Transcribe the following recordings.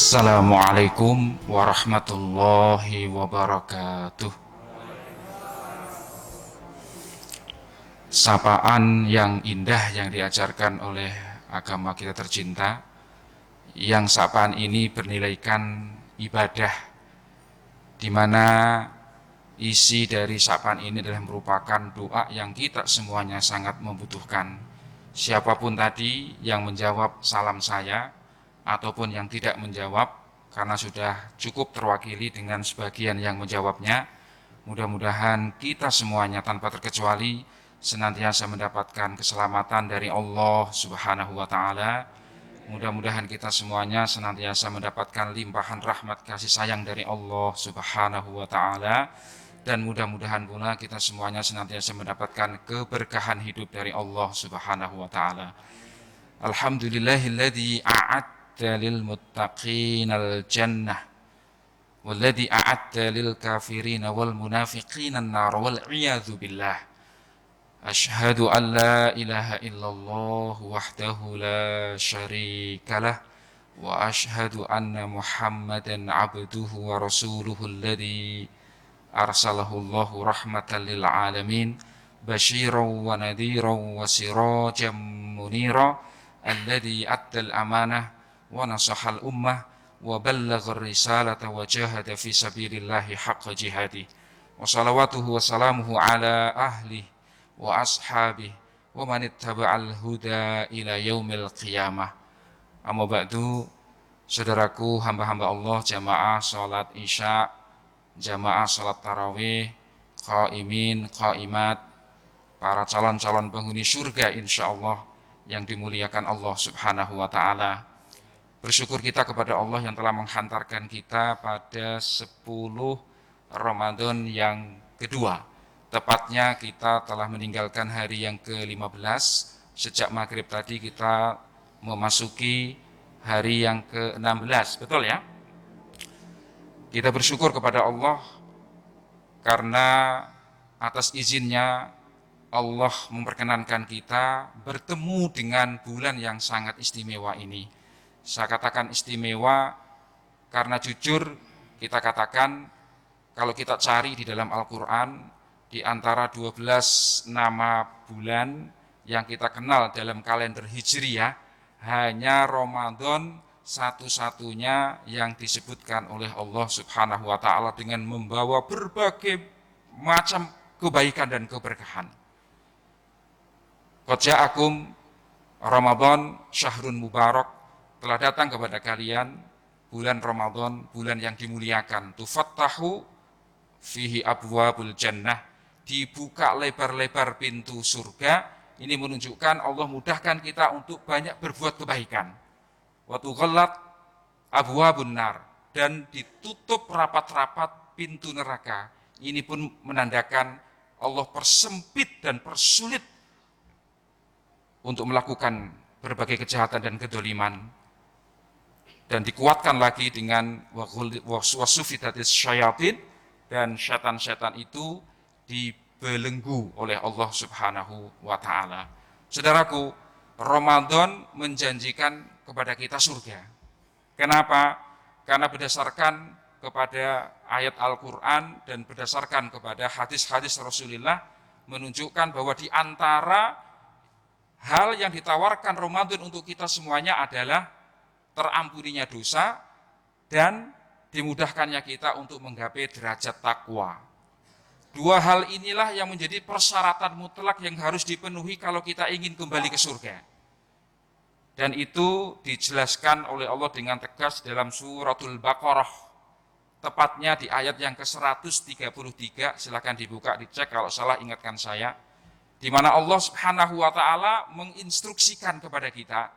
Assalamualaikum warahmatullahi wabarakatuh. Sapaan yang indah yang diajarkan oleh agama kita tercinta, yang sapaan ini bernilaikan ibadah, di mana isi dari sapaan ini adalah merupakan doa yang kita semuanya sangat membutuhkan. Siapapun tadi yang menjawab salam saya ataupun yang tidak menjawab, karena sudah cukup terwakili dengan sebagian yang menjawabnya, mudah-mudahan kita semuanya tanpa terkecuali senantiasa mendapatkan keselamatan dari Allah Subhanahu wa taala. Mudah-mudahan kita semuanya senantiasa mendapatkan limpahan rahmat kasih sayang dari Allah Subhanahu wa taala, dan mudah-mudahan pula kita semuanya senantiasa mendapatkan keberkahan hidup dari Allah Subhanahu wa taala. Alhamdulillahilladzi a'adda lil muttaqinal jannah walladzi a'adda lil kafirina wal munafiqina an-nar wal iyadzu billah. Asyhadu an la ilaha illallah wahdahu la syarikalah wa asyhadu anna Muhammadan abduhu wa rasuluhu alladzi arsalahu Allahu rahmatan lil alamin basyiran wa nadhiran wa sirajan munira alladzi addal amanah wa nasahal ummah wa ballaghar risalata wa jahada fi sabilillahi haqqa jihadi wa salawatuhu wa salamuhu ala ahli wa ashabihi wa man ittaba'al huda ila yaumil qiyamah. Amma ba'du, saudaraku hamba-hamba Allah, jamaah salat isya, jamaah salat tarawih, qaimin, qaimat, para calon-calon penghuni surga insyaallah yang dimuliakan Allah Subhanahu wa taala. Bersyukur kita kepada Allah yang telah menghantarkan kita pada 10 Ramadan yang kedua. Tepatnya kita telah meninggalkan hari yang ke-15. Sejak maghrib tadi kita memasuki hari yang ke-16, betul ya? Kita bersyukur kepada Allah karena atas izinnya Allah memperkenankan kita bertemu dengan bulan yang sangat istimewa ini. Saya katakan istimewa karena jujur kita katakan, kalau kita cari di dalam Al-Quran, di antara 12 nama bulan yang kita kenal dalam kalender Hijriyah, hanya Ramadan satu-satunya yang disebutkan oleh Allah Subhanahu wa taala dengan membawa berbagai macam kebaikan dan keberkahan. Qad ja'akum Ramadan syahrun mubarak, telah datang kepada kalian bulan Ramadan, bulan yang dimuliakan. Tufattahu fihi abwabul jannah, dibuka lebar-lebar pintu surga. Ini menunjukkan Allah mudahkan kita untuk banyak berbuat kebaikan. Wa tughallat abwabun nar, dan ditutup rapat-rapat pintu neraka. Ini pun menandakan Allah persempit dan persulit untuk melakukan berbagai kejahatan dan kedoliman. Dan dikuatkan lagi dengan wasufidatis syayatin, dan syaitan-syaitan itu dibelenggu oleh Allah Subhanahu wa taala. Saudaraku, Ramadan menjanjikan kepada kita surga. Kenapa? Karena berdasarkan kepada ayat Al-Quran dan berdasarkan kepada hadis-hadis Rasulullah menunjukkan bahwa di antara hal yang ditawarkan Ramadan untuk kita semuanya adalah terampuninya dosa dan dimudahkannya kita untuk menggapai derajat takwa. Dua hal inilah yang menjadi persyaratan mutlak yang harus dipenuhi kalau kita ingin kembali ke surga. Dan itu dijelaskan oleh Allah dengan tegas dalam suratul Baqarah, tepatnya di ayat yang ke-133. Silakan dibuka, dicek kalau salah ingatkan saya, di mana Allah Subhanahu wa taala menginstruksikan kepada kita,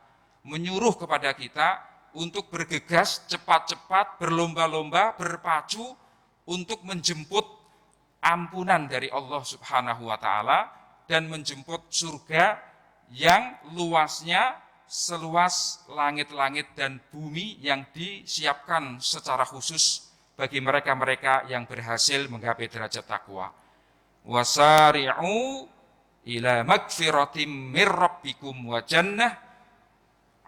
menyuruh kepada kita untuk bergegas cepat-cepat, berlomba-lomba, berpacu untuk menjemput ampunan dari Allah Subhanahu wa taala dan menjemput surga yang luasnya seluas langit-langit dan bumi, yang disiapkan secara khusus bagi mereka-mereka yang berhasil menggapai derajat takwa. Wasari'u ila magfiratim mir rabbikum wa jannah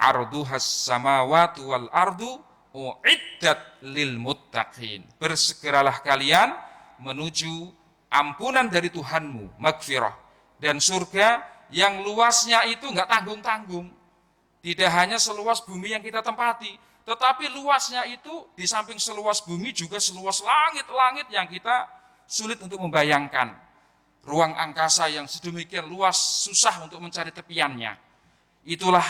arduhas samawati wal ardu uiddat lil muttaqin. Bersegeralah kalian menuju ampunan dari Tuhanmu, magfirah, dan surga yang luasnya itu enggak tanggung-tanggung. Tidak hanya seluas bumi yang kita tempati, tetapi luasnya itu di samping seluas bumi juga seluas langit-langit yang kita sulit untuk membayangkan. Ruang angkasa yang sedemikian luas, susah untuk mencari tepiannya. Itulah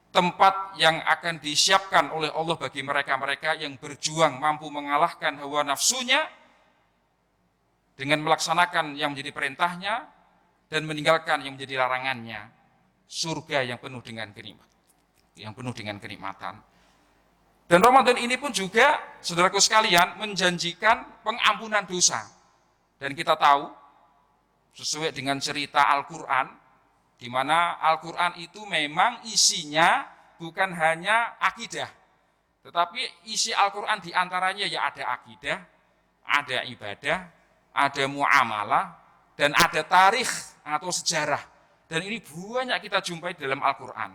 tempat yang akan disiapkan oleh Allah bagi mereka-mereka yang berjuang mampu mengalahkan hawa nafsunya dengan melaksanakan yang menjadi perintahnya dan meninggalkan yang menjadi larangannya. Surga yang penuh dengan kenikmatan. Dan Ramadan ini pun juga, saudaraku sekalian, menjanjikan pengampunan dosa. Dan kita tahu, sesuai dengan cerita Al-Quran, di mana Al-Quran itu memang isinya bukan hanya akidah, tetapi isi Al-Quran diantaranya ya ada akidah, ada ibadah, ada muamalah, dan ada tarikh atau sejarah. Dan ini banyak kita jumpai dalam Al-Quran.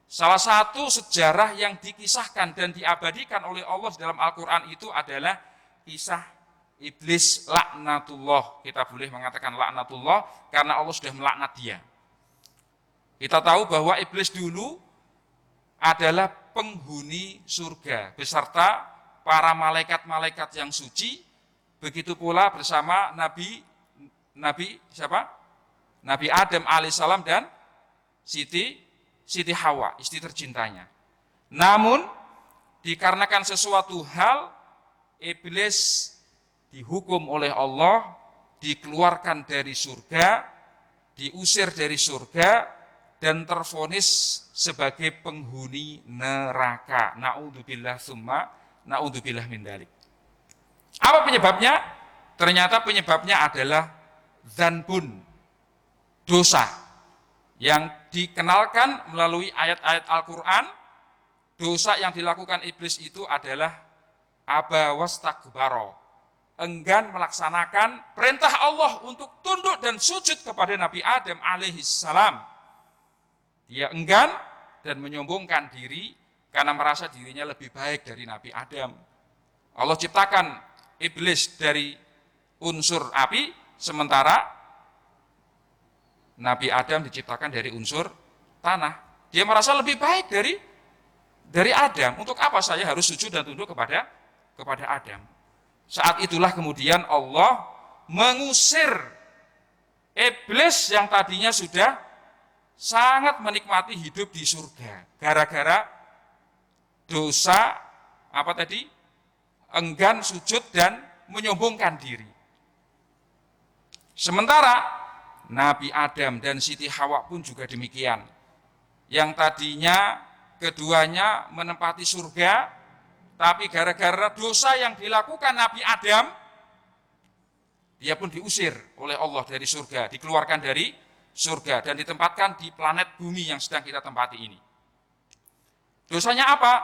Salah satu sejarah yang dikisahkan dan diabadikan oleh Allah dalam Al-Quran itu adalah kisah iblis laknatullah. Kita boleh mengatakan laknatullah karena Allah sudah melaknat dia. Kita tahu bahwa iblis dulu adalah penghuni surga beserta para malaikat-malaikat yang suci, begitu pula bersama Nabi siapa? Nabi Adam alaihissalam dan Siti Hawa, istri tercintanya. Namun dikarenakan sesuatu hal, iblis dihukum oleh Allah, dikeluarkan dari surga, diusir dari surga, dan tervonis sebagai penghuni neraka. Na'udzubillah tsumma na'udzubillah min dzalik. Apa penyebabnya? Ternyata penyebabnya adalah dzanbun, dosa yang dikenalkan melalui ayat-ayat Al-Quran. Dosa yang dilakukan iblis itu adalah aba wastakbara, enggan melaksanakan perintah Allah untuk tunduk dan sujud kepada Nabi Adam alaihissalam. Dia enggan dan menyombongkan diri karena merasa dirinya lebih baik dari Nabi Adam. Allah ciptakan iblis dari unsur api, sementara Nabi Adam diciptakan dari unsur tanah. Dia merasa lebih baik dari Adam. Untuk apa saya harus sujud dan tunduk kepada Adam? Saat itulah kemudian Allah mengusir iblis yang tadinya sudah sangat menikmati hidup di surga. Gara-gara dosa, enggan sujud dan menyombongkan diri. Sementara Nabi Adam dan Siti Hawa pun juga demikian. Yang tadinya keduanya menempati surga, tapi gara-gara dosa yang dilakukan Nabi Adam, dia pun diusir oleh Allah dari surga, dikeluarkan dari surga dan ditempatkan di planet bumi yang sedang kita tempati ini. Dosanya apa?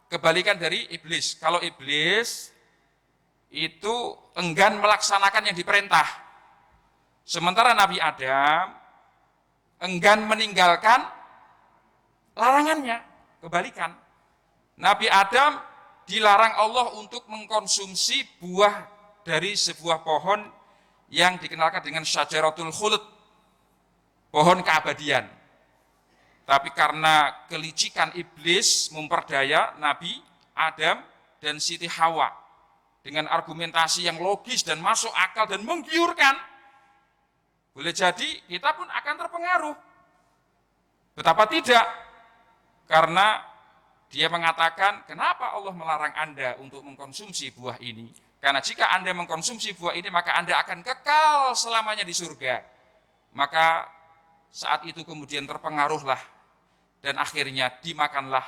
Kebalikan dari iblis. Kalau iblis itu enggan melaksanakan yang diperintah, sementara Nabi Adam enggan meninggalkan larangannya. Kebalikan. Nabi Adam dilarang Allah untuk mengkonsumsi buah dari sebuah pohon yang dikenalkan dengan syajaratul khuld, pohon keabadian. Tapi karena kelicikan iblis memperdaya Nabi Adam dan Siti Hawa dengan argumentasi yang logis dan masuk akal dan menggiurkan, boleh jadi kita pun akan terpengaruh. Betapa tidak? Karena dia mengatakan, kenapa Allah melarang Anda untuk mengkonsumsi buah ini? Karena jika Anda mengkonsumsi buah ini, maka Anda akan kekal selamanya di surga. Maka saat itu kemudian terpengaruhlah dan akhirnya dimakanlah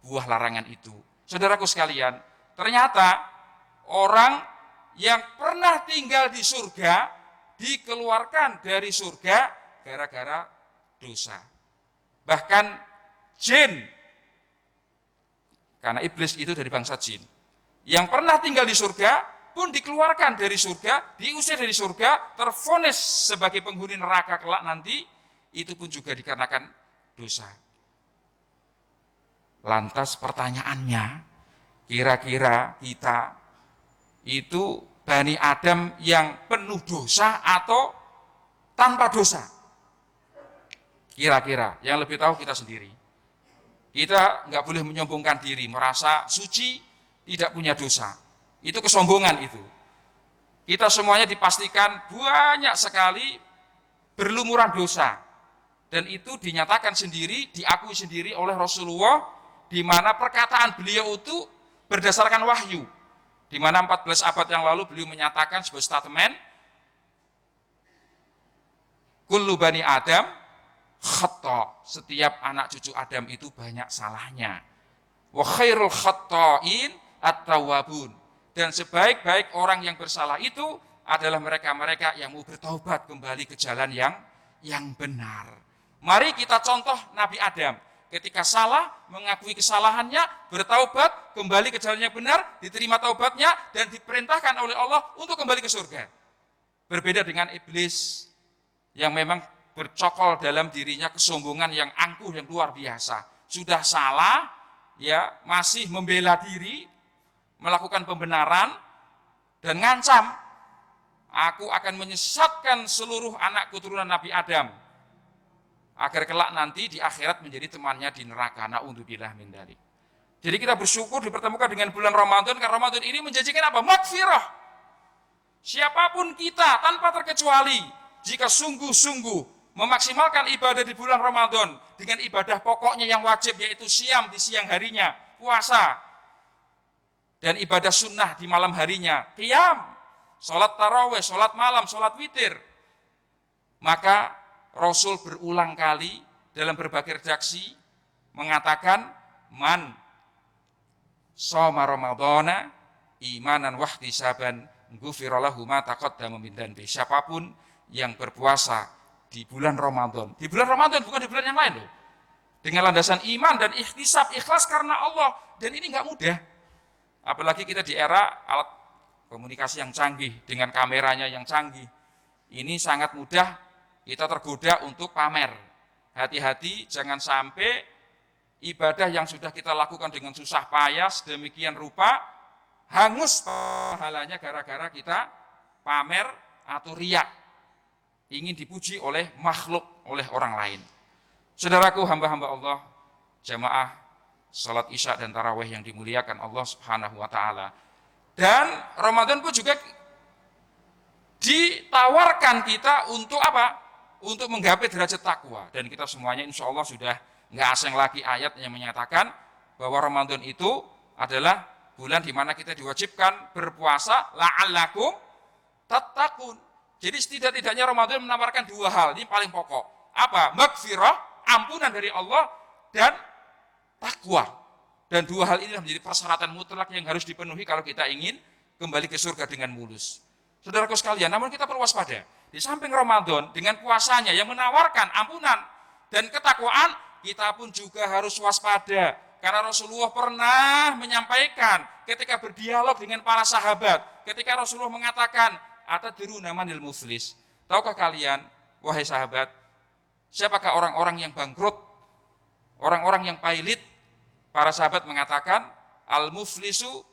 buah larangan itu. Saudaraku sekalian, ternyata orang yang pernah tinggal di surga dikeluarkan dari surga gara-gara dosa. Bahkan jin, karena iblis itu dari bangsa jin, yang pernah tinggal di surga pun dikeluarkan dari surga, diusir dari surga, tervonis sebagai penghuni neraka kelak nanti, itu pun juga dikarenakan dosa. Lantas pertanyaannya, kira-kira kita itu Bani Adam yang penuh dosa atau tanpa dosa? Kira-kira, yang lebih tahu kita sendiri. Kita nggak boleh menyombongkan diri, merasa suci, tidak punya dosa. Itu kesombongan itu. Kita semuanya dipastikan banyak sekali berlumuran dosa. Dan itu dinyatakan sendiri, diakui sendiri oleh Rasulullah, di mana perkataan beliau itu berdasarkan wahyu. Di mana 14 abad yang lalu beliau menyatakan sebuah statement, kullu bani Adam khata, setiap anak cucu Adam itu banyak salahnya. Wa khairul khata'in at-tawwabun, dan sebaik-baik orang yang bersalah itu adalah mereka-mereka yang mau bertaubat kembali ke jalan yang benar. Mari kita contoh Nabi Adam, ketika salah mengakui kesalahannya, bertaubat kembali ke jalan yang benar, diterima taubatnya dan diperintahkan oleh Allah untuk kembali ke surga. Berbeda dengan iblis yang memang bercokol dalam dirinya kesombongan yang angkuh, yang luar biasa. Sudah salah, ya masih membela diri, melakukan pembenaran, dan ngancam, aku akan menyesatkan seluruh anak keturunan Nabi Adam, agar kelak nanti di akhirat menjadi temannya di neraka. Na'udzubillah min dzalik. Jadi kita bersyukur dipertemukan dengan bulan Ramadan, karena Ramadan ini menjanjikan apa? Maghfirah. Siapapun kita tanpa terkecuali, jika sungguh-sungguh memaksimalkan ibadah di bulan Ramadan dengan ibadah pokoknya yang wajib, yaitu siam di siang harinya, puasa, dan ibadah sunnah di malam harinya, qiyam, sholat tarawih, sholat malam, sholat witir, maka Rasul berulang kali dalam berbagai redaksi mengatakan, man shoma ramadhana imanan wahtisaban ghufira lahu ma taqaddama min dzanbi. Siapapun yang berpuasa di bulan Ramadan, bukan di bulan yang lain loh, dengan landasan iman dan ihtisab, ikhlas karena Allah, dan ini nggak mudah. Apalagi kita di era alat komunikasi yang canggih, dengan kameranya yang canggih, ini sangat mudah kita tergoda untuk pamer. Hati-hati, jangan sampai ibadah yang sudah kita lakukan dengan susah payah sedemikian rupa hangus pahalanya gara-gara kita pamer atau riak, ingin dipuji oleh makhluk, oleh orang lain. Saudaraku, hamba-hamba Allah, jamaah salat isya dan tarawih yang dimuliakan Allah Subhanahu wa taala. Dan Ramadan pun juga ditawarkan kita untuk apa? Untuk menggapai derajat takwa. Dan kita semuanya insya Allah sudah nggak asing lagi ayat yang menyatakan bahwa Ramadan itu adalah bulan di mana kita diwajibkan berpuasa la'allakum tattaqun. Jadi setidak-tidaknya Ramadan menawarkan dua hal, ini paling pokok. Apa? Maghfirah, ampunan dari Allah, dan takwa. Dan dua hal ini menjadi persyaratan mutlak yang harus dipenuhi kalau kita ingin kembali ke surga dengan mulus. Saudaraku sekalian, namun kita perlu waspada. Di samping Ramadan dengan puasanya yang menawarkan ampunan dan ketakwaan, kita pun juga harus waspada. Karena Rasulullah pernah menyampaikan ketika berdialog dengan para sahabat, ketika Rasulullah mengatakan, atadruna manil muflis? Tahukah kalian, wahai sahabat, siapakah orang-orang yang bangkrut? Orang-orang yang pailit? Para sahabat mengatakan, al-muflisu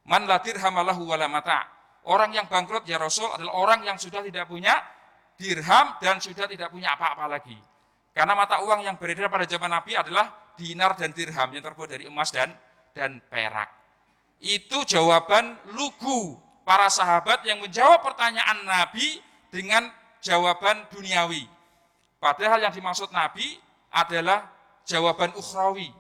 man la dirham lahu wala mata'. Orang yang bangkrut ya Rasul adalah orang yang sudah tidak punya dirham dan sudah tidak punya apa-apa lagi. Karena mata uang yang beredar pada zaman Nabi adalah dinar dan dirham yang terbuat dari emas dan perak. Itu jawaban lugu para sahabat yang menjawab pertanyaan Nabi dengan jawaban duniawi. Padahal yang dimaksud Nabi adalah jawaban ukhrawi.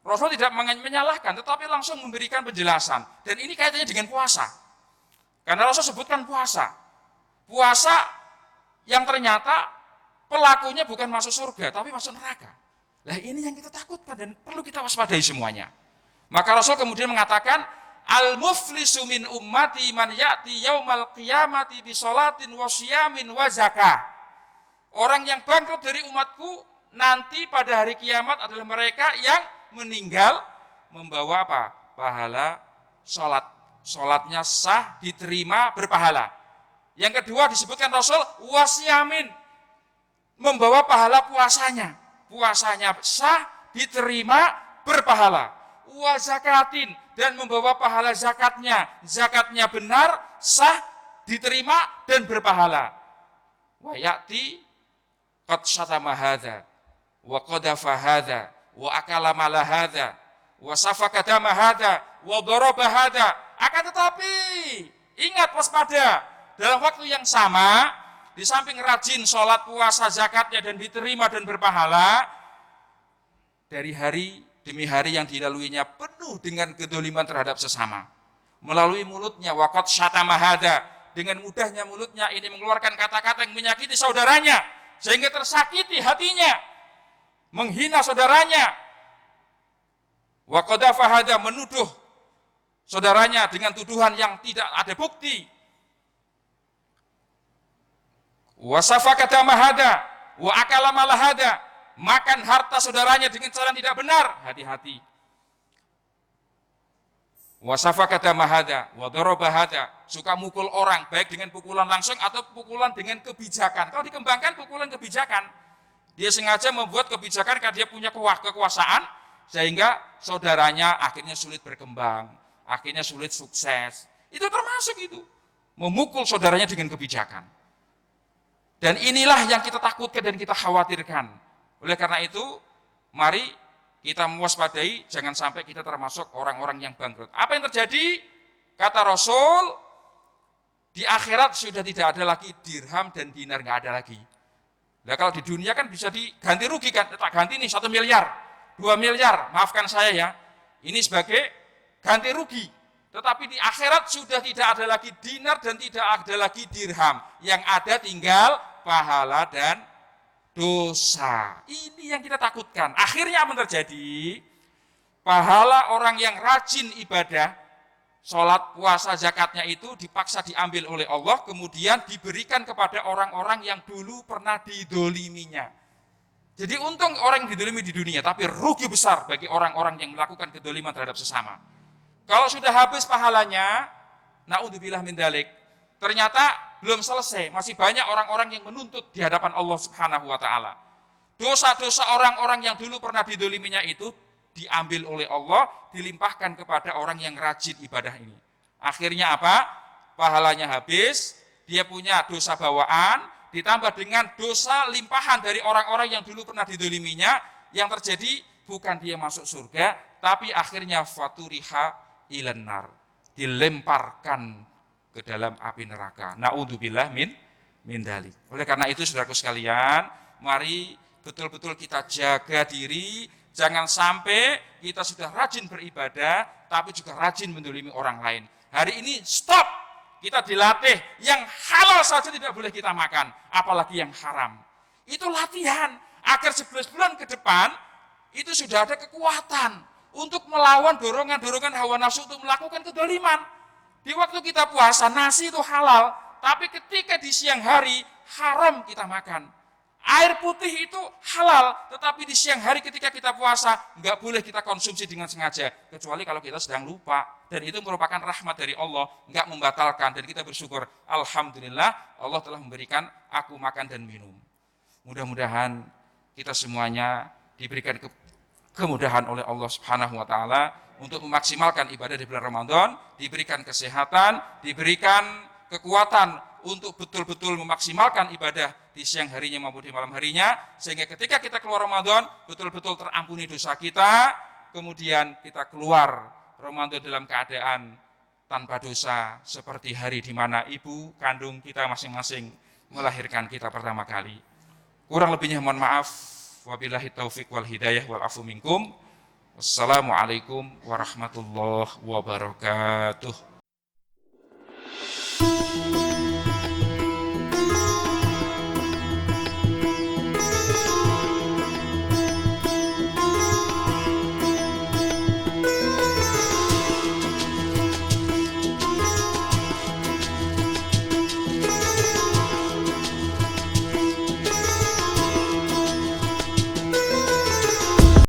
Rasul tidak menyalahkan, tetapi langsung memberikan penjelasan. Dan ini kaitannya dengan puasa. Karena Rasul sebutkan puasa. Puasa yang ternyata pelakunya bukan masuk surga, tapi masuk neraka. Nah ini yang kita takutkan dan perlu kita waspadai semuanya. Maka Rasul kemudian mengatakan, al-muflisu min ummati man ya'ti yaumal qiyamati bi sholatin wa siyamin wa zakah. Orang yang bangkrut dari umatku nanti pada hari kiamat adalah mereka yang meninggal membawa apa? Pahala sholat. Sholatnya sah, diterima, berpahala. Yang kedua disebutkan Rasul, wasiyamin, membawa pahala puasanya. Puasanya sah, diterima, berpahala. Wa zakatin, dan membawa pahala zakatnya benar, sah, diterima dan berpahala. Wa ya'ti qad syatama hadza wa qadafa hadza wa akala mala hadza wa safaka dama hadza wa daraba hadza. Akan tetapi ingat, waspada, dalam waktu yang sama, di samping rajin sholat, puasa, zakatnya dan diterima dan berpahala, dari hari demi hari yang dilaluinya penuh dengan kedoliman terhadap sesama. Melalui mulutnya, waqad syatama hadza, dengan mudahnya mulutnya ini mengeluarkan kata-kata yang menyakiti saudaranya, sehingga tersakiti hatinya, menghina saudaranya. Wa qadafa hadza, menuduh saudaranya dengan tuduhan yang tidak ada bukti. Wa safaka dama hadza wa akala mala hadza, makan harta saudaranya dengan cara yang tidak benar, hati-hati. Wa safaka dama hadza wa daraba hadza, suka mukul orang, baik dengan pukulan langsung atau pukulan dengan kebijakan. Kalau dikembangkan pukulan kebijakan, dia sengaja membuat kebijakan karena dia punya kekuasaan, sehingga saudaranya akhirnya sulit berkembang, akhirnya sulit sukses. Itu termasuk itu, memukul saudaranya dengan kebijakan. Dan inilah yang kita takutkan dan kita khawatirkan. Oleh karena itu, mari kita mewaspadai, jangan sampai kita termasuk orang-orang yang bangkrut. Apa yang terjadi? Kata Rasul, di akhirat sudah tidak ada lagi dirham dan dinar, nggak ada lagi. Nah, kalau di dunia kan bisa diganti rugi kan, tak ganti nih 1 miliar, 2 miliar, maafkan saya ya, ini sebagai ganti rugi. Tetapi di akhirat sudah tidak ada lagi dinar dan tidak ada lagi dirham. Yang ada tinggal pahala dan dosa. Ini yang kita takutkan. Akhirnya apa terjadi? Pahala orang yang rajin ibadah, sholat, puasa, zakatnya itu dipaksa diambil oleh Allah, kemudian diberikan kepada orang-orang yang dulu pernah didoliminya. Jadi untung orang yang didolimi di dunia, tapi rugi besar bagi orang-orang yang melakukan kedoliman terhadap sesama. Kalau sudah habis pahalanya, na'udzubillah min dzalik, ternyata belum selesai, masih banyak orang-orang yang menuntut di hadapan Allah Subhanahu wa taala. Dosa-dosa orang-orang yang dulu pernah didoliminya itu diambil oleh Allah, dilimpahkan kepada orang yang rajin ibadah ini. Akhirnya apa? Pahalanya habis, dia punya dosa bawaan, ditambah dengan dosa limpahan dari orang-orang yang dulu pernah didoliminya, yang terjadi bukan dia masuk surga, tapi akhirnya faturiha ilan nar, dilemparkan ke dalam api neraka. Na'udzubillah min dzalik. Oleh karena itu saudaraku sekalian, mari betul-betul kita jaga diri, jangan sampai kita sudah rajin beribadah tapi juga rajin mendolimi orang lain. Hari ini stop, kita dilatih yang halal saja tidak boleh kita makan, apalagi yang haram. Itu latihan agar 11 bulan ke depan itu sudah ada kekuatan untuk melawan dorongan-dorongan hawa nafsu untuk melakukan kedoliman. Di waktu kita puasa, nasi itu halal, tapi ketika di siang hari, haram kita makan. Air putih itu halal, tetapi di siang hari ketika kita puasa, nggak boleh kita konsumsi dengan sengaja, kecuali kalau kita sedang lupa. Dan itu merupakan rahmat dari Allah, nggak membatalkan, dan kita bersyukur, alhamdulillah, Allah telah memberikan aku makan dan minum. Mudah-mudahan kita semuanya diberikan kemudahan oleh Allah Subhanahu wa taala untuk memaksimalkan ibadah di bulan Ramadan, diberikan kesehatan, diberikan kekuatan untuk betul-betul memaksimalkan ibadah di siang harinya maupun di malam harinya, sehingga ketika kita keluar Ramadan betul-betul terampuni dosa kita, kemudian kita keluar Ramadan dalam keadaan tanpa dosa, seperti hari di mana ibu kandung kita masing-masing melahirkan kita pertama kali. Kurang lebihnya mohon maaf. Wabillahi taufiq wal hidayah wal afu minkum. Wassalamualaikum warahmatullahi wabarakatuh.